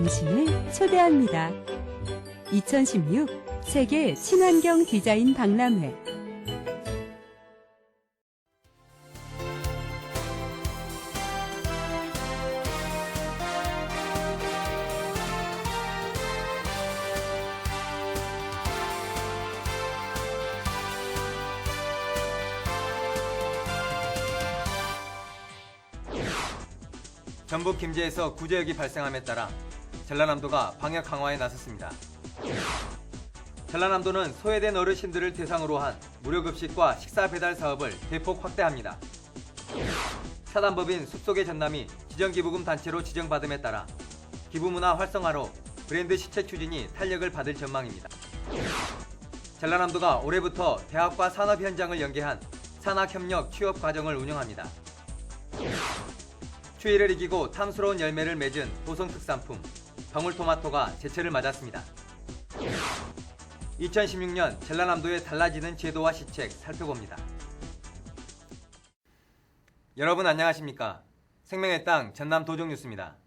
당신을 초대합니다. 2016 세계 친환경 디자인 박람회. 전북 김제에서 구제역이 발생함에 따라 전라남도가 방역 강화에 나섰습니다. 전라남도는 소외된 어르신들을 대상으로 한 무료급식과 식사 배달 사업을 대폭 확대합니다. 사단법인 숲속의 전남이 지정기부금 단체로 지정받음에 따라 기부문화 활성화로 브랜드 시책 추진이 탄력을 받을 전망입니다. 전라남도가 올해부터 대학과 산업 현장을 연계한 산학협력 취업 과정을 운영합니다. 추위를 이기고 탐스러운 열매를 맺은 도성 특산품 방울토마토가 제철을 맞았습니다. 2016년 전라남도의 달라지는 제도와 시책 살펴봅니다. 여러분 안녕하십니까? 생명의 땅 전남 도정뉴스입니다.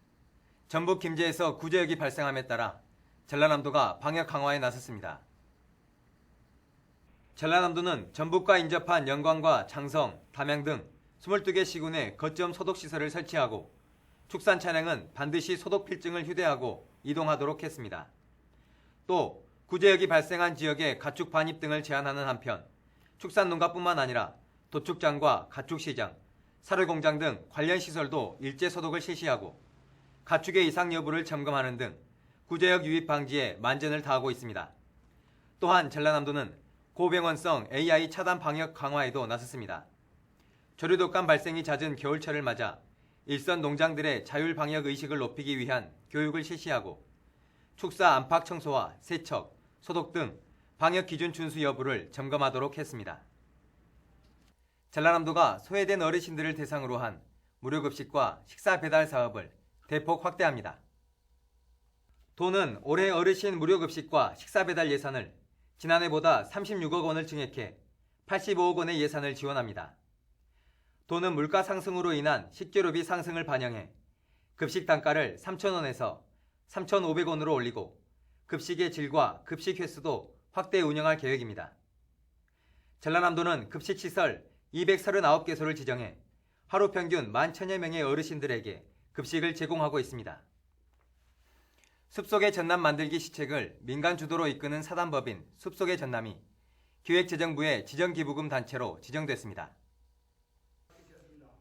전북 김제에서 구제역이 발생함에 따라 전라남도가 방역 강화에 나섰습니다. 전라남도는 전북과 인접한 영광과 장성, 담양 등 22개 시군에 거점 소독시설을 설치하고 축산 차량은 반드시 소독 필증을 휴대하고 이동하도록 했습니다. 또 구제역이 발생한 지역에 가축 반입 등을 제한하는 한편 축산 농가뿐만 아니라 도축장과 가축시장, 사료공장 등 관련 시설도 일제 소독을 실시하고 가축의 이상 여부를 점검하는 등 구제역 유입 방지에 만전을 다하고 있습니다. 또한 전라남도는 고병원성 AI 차단 방역 강화에도 나섰습니다. 조류독감 발생이 잦은 겨울철을 맞아 일선 농장들의 자율 방역 의식을 높이기 위한 교육을 실시하고 축사 안팎 청소와 세척, 소독 등 방역 기준 준수 여부를 점검하도록 했습니다. 전라남도가 소외된 어르신들을 대상으로 한 무료급식과 식사 배달 사업을 대폭 확대합니다. 도는 올해 어르신 무료급식과 식사 배달 예산을 지난해보다 36억 원을 증액해 85억 원의 예산을 지원합니다. 도는 물가 상승으로 인한 식재료비 상승을 반영해 급식 단가를 3,000원에서 3,500원으로 올리고 급식의 질과 급식 횟수도 확대 운영할 계획입니다. 전라남도는 급식시설 239개소를 지정해 하루 평균 11,000여 명의 어르신들에게 급식을 제공하고 있습니다. 숲속의 전남 만들기 시책을 민간 주도로 이끄는 사단법인 숲속의 전남이 기획재정부의 지정기부금 단체로 지정됐습니다.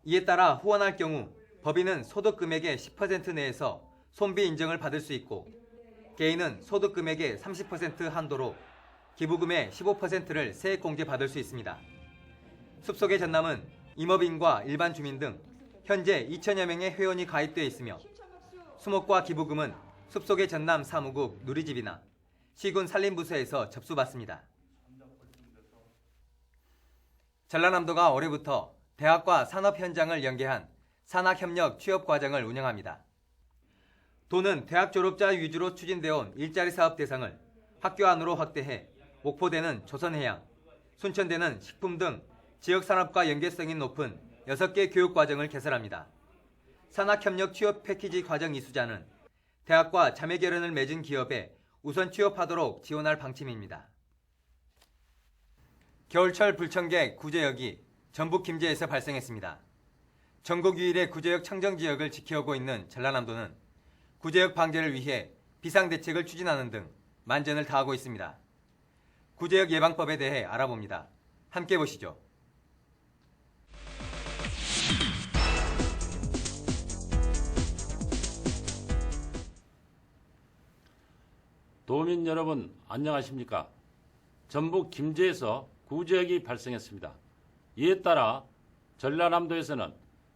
이에 따라 후원할 경우 법인은 소득금액의 10% 내에서 손비 인정을 받을 수 있고 개인은 소득금액의 30% 한도로 기부금의 15%를 세액 공제 받을 수 있습니다. 숲속의 전남은 임업인과 일반 주민 등 현재 2,000여 명의 회원이 가입되어 있으며 수목과 기부금은 숲속의 전남 사무국 누리집이나 시군 산림부서에서 접수받습니다. 전라남도가 올해부터 대학과 산업 현장을 연계한 산학협력 취업 과정을 운영합니다. 도는 대학 졸업자 위주로 추진되어 온 일자리 사업 대상을 학교 안으로 확대해 목포대는 조선해양, 순천대는 식품 등 지역산업과 연계성이 높은 6개 교육과정을 개설합니다. 산학협력 취업 패키지 과정 이수자는 대학과 자매결연을 맺은 기업에 우선 취업하도록 지원할 방침입니다. 겨울철 불청객 구제역이 전북 김제에서 발생했습니다. 전국 유일의 구제역 청정지역을 지켜오고 있는 전라남도는 구제역 방제를 위해 비상대책을 추진하는 등 만전을 다하고 있습니다. 구제역 예방법에 대해 알아봅니다. 함께 보시죠. 도민 여러분 안녕하십니까? 전북 김제에서 구제역이 발생했습니다. 이에 따라 전라남도에서는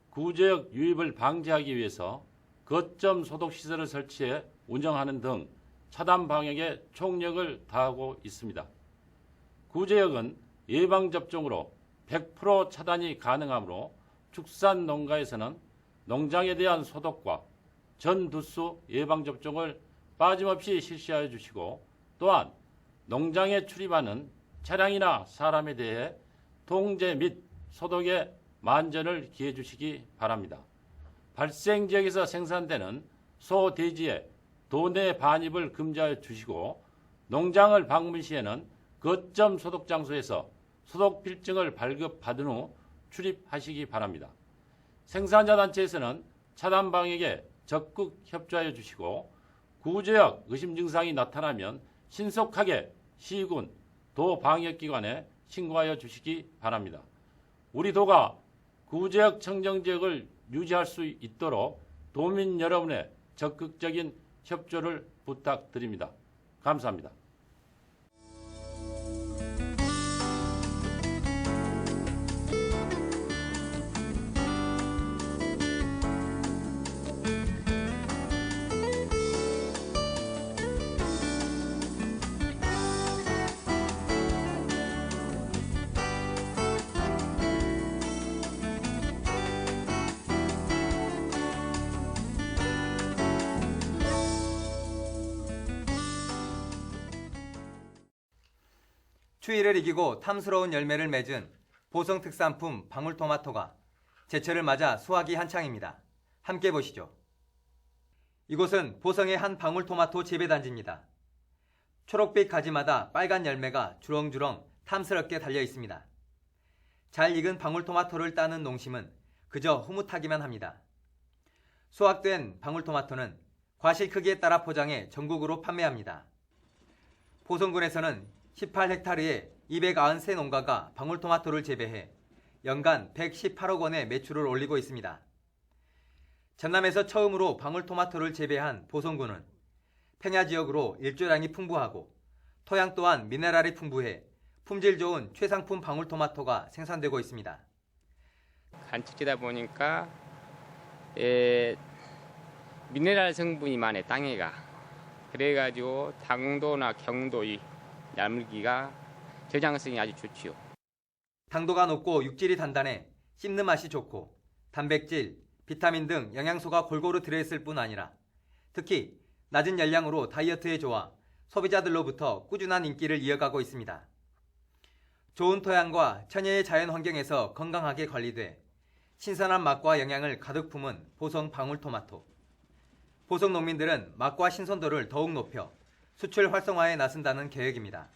구제역 유입을 방지하기 위해서 거점 소독시설을 설치해 운영하는 등 차단 방역에 총력을 다하고 있습니다. 구제역은 예방접종으로 100% 차단이 가능하므로 축산 농가에서는 농장에 대한 소독과 전두수 예방접종을 빠짐없이 실시하여 주시고 또한 농장에 출입하는 차량이나 사람에 대해 통제 및 소독에 만전을 기해 주시기 바랍니다. 발생 지역에서 생산되는 소, 돼지의 도내 반입을 금지하여 주시고 농장을 방문 시에는 거점 소독 장소에서 소독 필증을 발급받은 후 출입하시기 바랍니다. 생산자 단체에서는 차단 방역에 적극 협조하여 주시고 구제역 의심 증상이 나타나면 신속하게 시군, 도 방역기관에 신고하여 주시기 바랍니다. 우리 도가 구제역 청정지역을 유지할 수 있도록 도민 여러분의 적극적인 협조를 부탁드립니다. 감사합니다. 추위를 이기고 탐스러운 열매를 맺은 보성 특산품 방울토마토가 제철을 맞아 수확이 한창입니다. 함께 보시죠. 이곳은 보성의 한 방울토마토 재배단지입니다. 초록빛 가지마다 빨간 열매가 주렁주렁 탐스럽게 달려 있습니다. 잘 익은 방울토마토를 따는 농심은 그저 흐뭇하기만 합니다. 수확된 방울토마토는 과실 크기에 따라 포장해 전국으로 판매합니다. 보성군에서는 18헥타르에 293농가가 방울토마토를 재배해 연간 118억 원의 매출을 올리고 있습니다. 전남에서 처음으로 방울토마토를 재배한 보성군은 평야 지역으로 일조량이 풍부하고 토양 또한 미네랄이 풍부해 품질 좋은 최상품 방울토마토가 생산되고 있습니다. 간척지다 보니까 미네랄 성분이 많아 땅에가. 그래가지고 당도나 경도 이 나물기가 저장성이 아주 좋지요. 당도가 높고 육질이 단단해 씹는 맛이 좋고 단백질, 비타민 등 영양소가 골고루 들어있을 뿐 아니라 특히 낮은 열량으로 다이어트에 좋아 소비자들로부터 꾸준한 인기를 이어가고 있습니다. 좋은 토양과 천혜의 자연 환경에서 건강하게 관리돼 신선한 맛과 영양을 가득 품은 보성 방울토마토. 보성 농민들은 맛과 신선도를 더욱 높여 수출 활성화에 나선다는 계획입니다.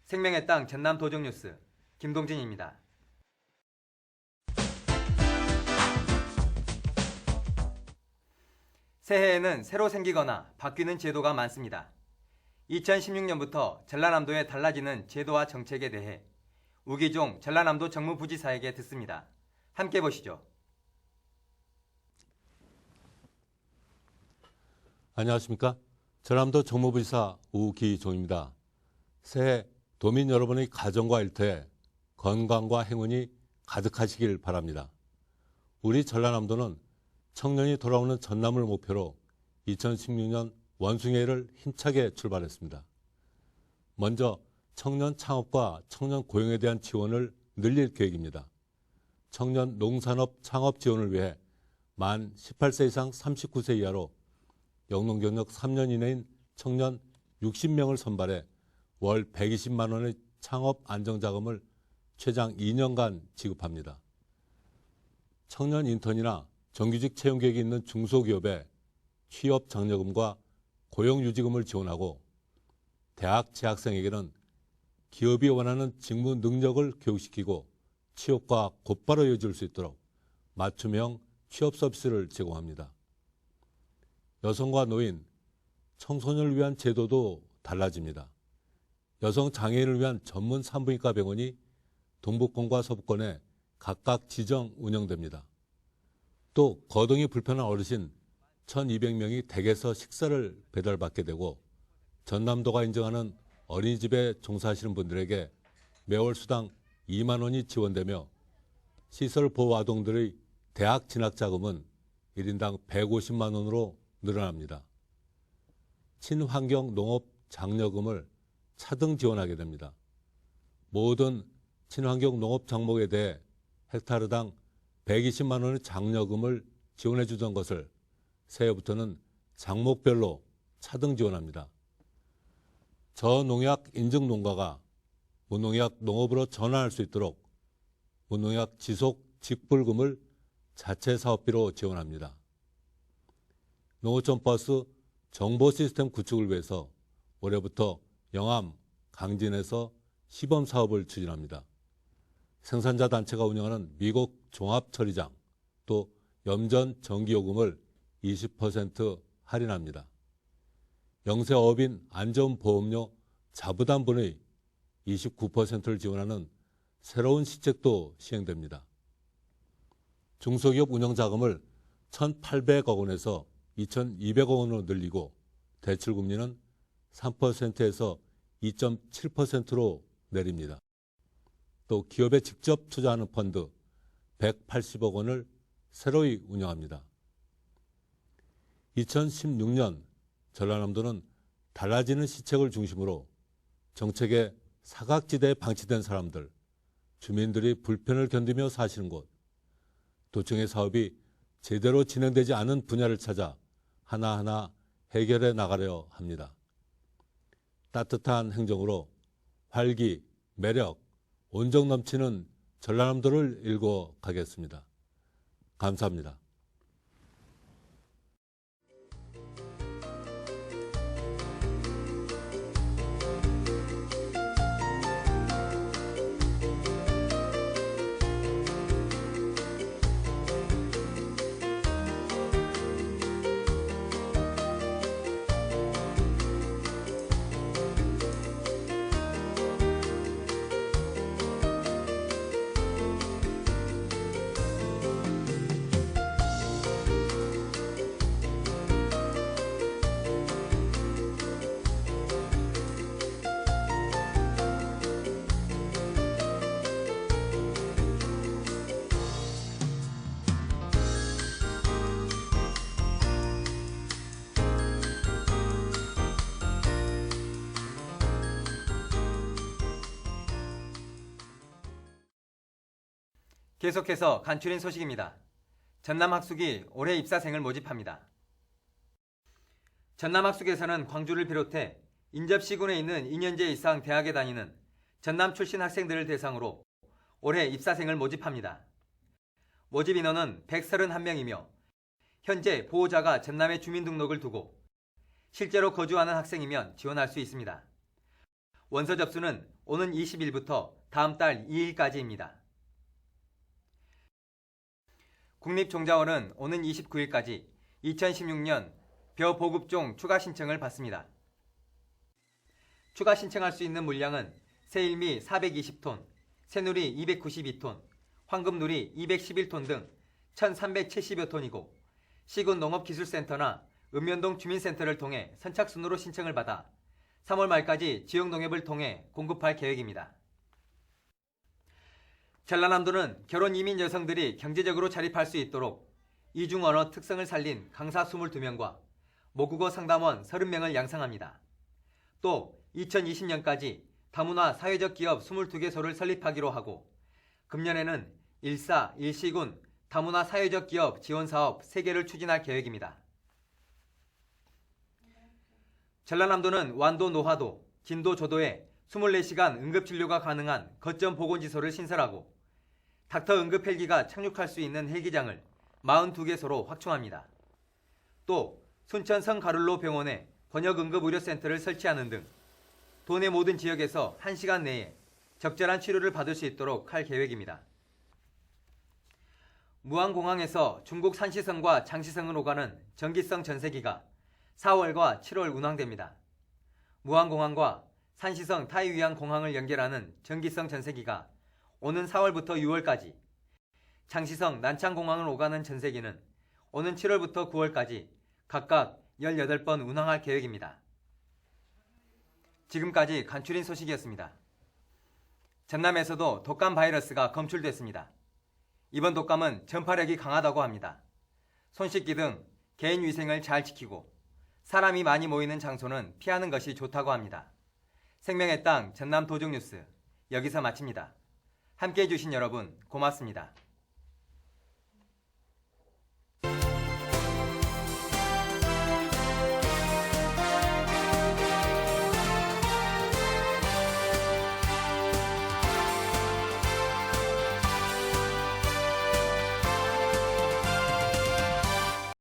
생명의 땅 전남 도정뉴스 김동진입니다. 새해에는 새로 생기거나 바뀌는 제도가 많습니다. 2016년부터 전라남도에 달라지는 제도와 정책에 대해 우기종 전라남도 정무부지사에게 듣습니다. 함께 보시죠. 안녕하십니까? 전남도 정무부지사 우기종입니다. 새해 도민 여러분의 가정과 일터에 건강과 행운이 가득하시길 바랍니다. 우리 전라남도는 청년이 돌아오는 전남을 목표로 2016년 원숭이회를 힘차게 출발했습니다. 먼저 청년 창업과 청년 고용에 대한 지원을 늘릴 계획입니다. 청년 농산업 창업 지원을 위해 만 18세 이상 39세 이하로 영농 경력 3년 이내인 청년 60명을 선발해 월 120만 원의 창업 안정자금을 최장 2년간 지급합니다. 청년 인턴이나 정규직 채용 계획이 있는 중소기업에 취업 장려금과 고용유지금을 지원하고 대학 재학생에게는 기업이 원하는 직무 능력을 교육시키고 취업과 곧바로 이어질 수 있도록 맞춤형 취업 서비스를 제공합니다. 여성과 노인, 청소년을 위한 제도도 달라집니다. 여성 장애인을 위한 전문 산부인과 병원이 동북권과 서북권에 각각 지정 운영됩니다. 또 거동이 불편한 어르신 1,200명이 댁에서 식사를 배달받게 되고 전남도가 인정하는 어린이집에 종사하시는 분들에게 매월 수당 2만 원이 지원되며 시설 보호 아동들의 대학 진학 자금은 1인당 150만 원으로 늘어납니다. 친환경 농업 장려금을 차등 지원하게 됩니다. 모든 친환경 농업 작목에 대해 헥타르당 120만 원의 장려금을 지원해 주던 것을 새해부터는 작목별로 차등 지원합니다. 저농약 인증 농가가 무농약 농업으로 전환할 수 있도록 무농약 지속 직불금을 자체 사업비로 지원합니다. 농어촌 버스 정보 시스템 구축을 위해서 올해부터 영암, 강진에서 시범 사업을 추진합니다. 생산자 단체가 운영하는 미국 종합처리장, 또 염전 전기요금을 20% 할인합니다. 영세어업인 안전보험료 자부담분의 29%를 지원하는 새로운 시책도 시행됩니다. 중소기업 운영자금을 1,800억 원에서 2,200억 원으로 늘리고 대출금리는 3%에서 2.7%로 내립니다. 또 기업에 직접 투자하는 펀드 180억 원을 새로이 운영합니다. 2016년 전라남도는 달라지는 시책을 중심으로 정책의 사각지대에 방치된 사람들, 주민들이 불편을 견디며 사시는 곳, 도청의 사업이 제대로 진행되지 않은 분야를 찾아 하나하나 해결해 나가려 합니다. 따뜻한 행정으로 활기, 매력, 온정 넘치는 전라남도를 일궈 가겠습니다. 감사합니다. 계속해서 간추린 소식입니다. 전남학숙이 올해 입사생을 모집합니다. 전남학숙에서는 광주를 비롯해 인접시군에 있는 2년제 이상 대학에 다니는 전남 출신 학생들을 대상으로 올해 입사생을 모집합니다. 모집 인원은 131명이며 현재 보호자가 전남에 주민등록을 두고 실제로 거주하는 학생이면 지원할 수 있습니다. 원서 접수는 오는 20일부터 다음 달 2일까지입니다. 국립종자원은 오는 29일까지 2016년 벼보급종 추가 신청을 받습니다. 추가 신청할 수 있는 물량은 새일미 420톤, 새누리 292톤, 황금누리 211톤 등 1,370여 톤이고 시군 농업기술센터나 읍면동 주민센터를 통해 선착순으로 신청을 받아 3월 말까지 지역농협을 통해 공급할 계획입니다. 전라남도는 결혼 이민 여성들이 경제적으로 자립할 수 있도록 이중 언어 특성을 살린 강사 22명과 모국어 상담원 30명을 양성합니다. 또 2020년까지 다문화 사회적 기업 22개소를 설립하기로 하고 금년에는 일사, 일시군 다문화 사회적 기업 지원 사업 3개를 추진할 계획입니다. 전라남도는 완도 노화도, 진도 조도에 24시간 응급진료가 가능한 거점 보건지소를 신설하고 닥터 응급 헬기가 착륙할 수 있는 헬기장을 42개소로 확충합니다. 또 순천 성가룰로 병원에 번역응급의료센터를 설치하는 등 도내 모든 지역에서 1시간 내에 적절한 치료를 받을 수 있도록 할 계획입니다. 무안공항에서 중국 산시성과 장시성을 오가는 전기성 전세기가 4월과 7월 운항됩니다. 무안공항과 산시성 타이위안 공항을 연결하는 전기성 전세기가 오는 4월부터 6월까지, 장시성 난창공항을 오가는 전세기는 오는 7월부터 9월까지 각각 18번 운항할 계획입니다. 지금까지 간추린 소식이었습니다. 전남에서도 독감 바이러스가 검출됐습니다. 이번 독감은 전파력이 강하다고 합니다. 손 씻기 등 개인 위생을 잘 지키고 사람이 많이 모이는 장소는 피하는 것이 좋다고 합니다. 생명의 땅 전남 도적뉴스 여기서 마칩니다. 함께해 주신 여러분 고맙습니다.